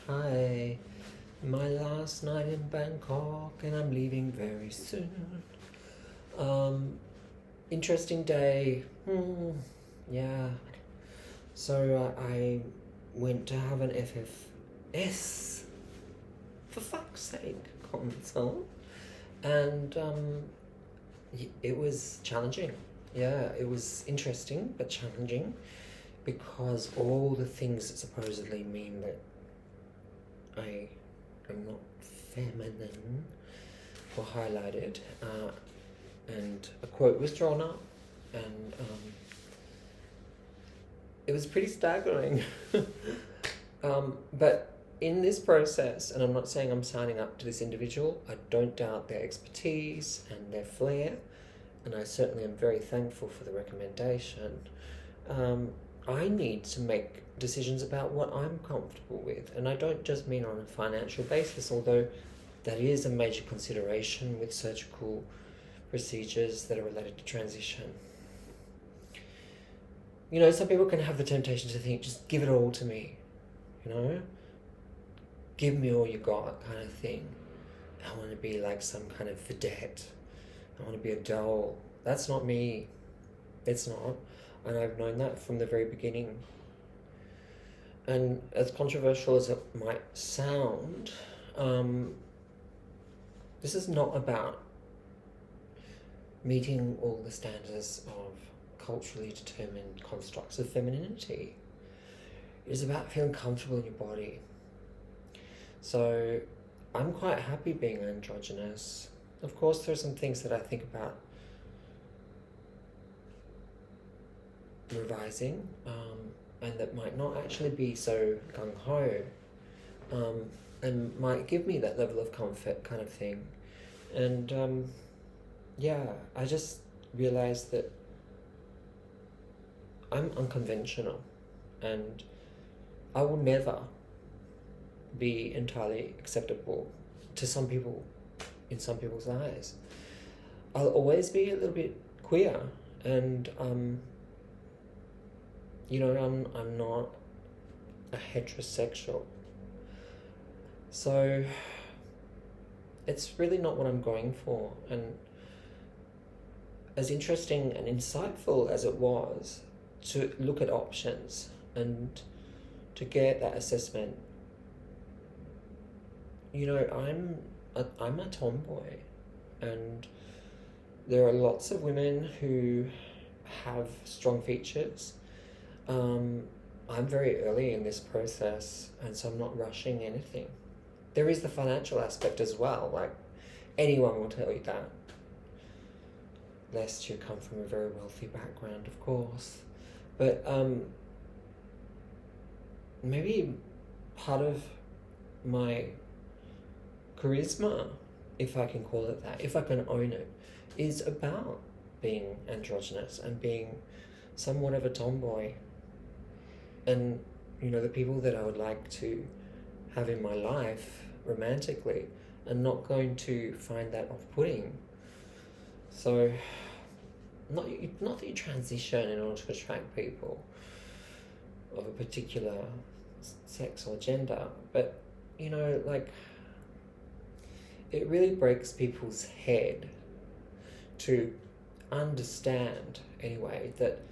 Hi. My last night in Bangkok and I'm leaving very soon. Um, Interesting day. Yeah. So I went to have an FFS, for fuck's sake, consult. And it was challenging. Yeah, it was interesting but challenging because all the things that supposedly mean that I am not feminine were highlighted, and a quote was drawn up, and it was pretty staggering. But in this process, and I'm not saying I'm signing up to this individual, I don't doubt their expertise and their flair, and I certainly am very thankful for the recommendation. I need to make decisions about what I'm comfortable with, and I don't just mean on a financial basis, although that is a major consideration with surgical procedures that are related to transition. You know, some people can have the temptation to think, just give it all to me, you know? Give me all you got, kind of thing. I want to be like some kind of vedette. I want to be a doll. That's not me. It's not. And I've known that from the very beginning. And as controversial as it might sound, this is not about meeting all the standards of culturally determined constructs of femininity. It is about feeling comfortable in your body. So I'm quite happy being androgynous. Of course, there are some things that I think about revising, and that might not actually be so gung-ho, and might give me that level of comfort kind of thing. And yeah, I just realised that I'm unconventional, and I will never be entirely acceptable to some people, in some people's eyes. I'll always be a little bit queer, and you know, I'm not a heterosexual, so it's really not what I'm going for. And as interesting and insightful as it was to look at options and to get that assessment, you know, I'm a tomboy, and there are lots of women who have strong features. I'm very early in this process, and so I'm not rushing anything. There is the financial aspect as well, like anyone will tell you that, lest you come from a very wealthy background, of course. But maybe part of my charisma, if I can call it that, if I can own it, is about being androgynous and being somewhat of a tomboy. And, you know, the people that I would like to have in my life romantically are not going to find that off-putting. So, not that you transition in order to attract people of a particular sex or gender, but, you know, like, it really breaks people's head to understand, anyway, that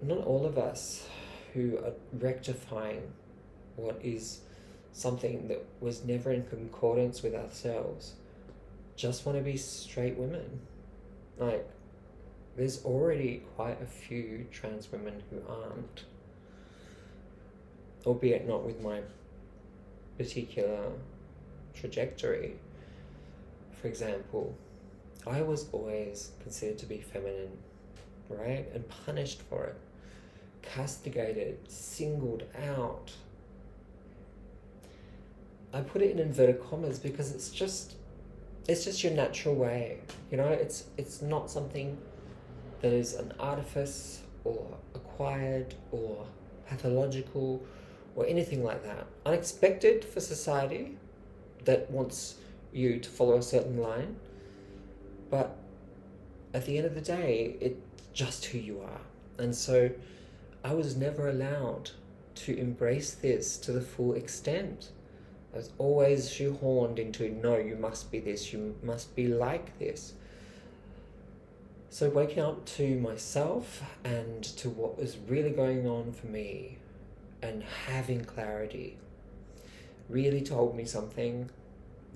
not all of us who are rectifying what is something that was never in concordance with ourselves just want to be straight women. Like, there's already quite a few trans women who aren't, albeit not with my particular trajectory. For example, I was always considered to be feminine, right? And punished for it, castigated, singled out. I put it in inverted commas because it's just your natural way, you know. It's not something that is an artifice or acquired or pathological or anything like that. Unexpected for society that wants you to follow a certain line, but at the end of the day, it's just who you are. And so I was never allowed to embrace this to the full extent. I was always shoehorned into, no, you must be this, you must be like this. So waking up to myself and to what was really going on for me and having clarity really told me something,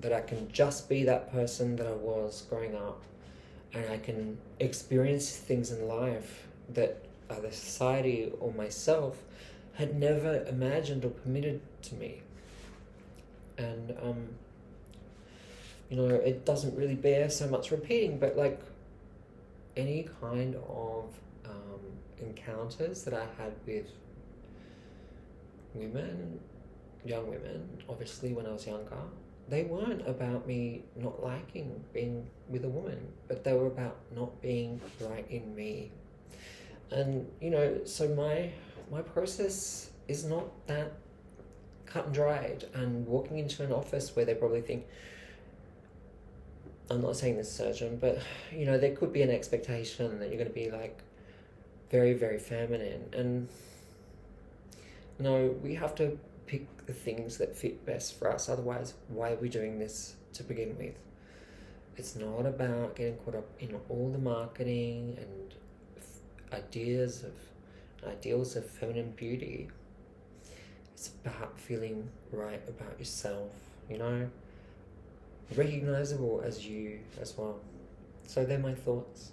that I can just be that person that I was growing up, and I can experience things in life that either society or myself had never imagined or permitted to me. And it doesn't really bear so much repeating, but like any kind of encounters that I had with women, young women, obviously when I was younger, they weren't about me not liking being with a woman, but they were about not being right in me. And so my process is not that cut and dried. And walking into an office where they probably think, I'm not saying this surgeon, but there could be an expectation that you're going to be like very, very feminine. And no, we have to pick the things that fit best for us. Otherwise, why are we doing this to begin with? It's not about getting caught up in all the marketing and ideals of feminine beauty. It's about feeling right about yourself, recognizable as you as well. So they're my thoughts.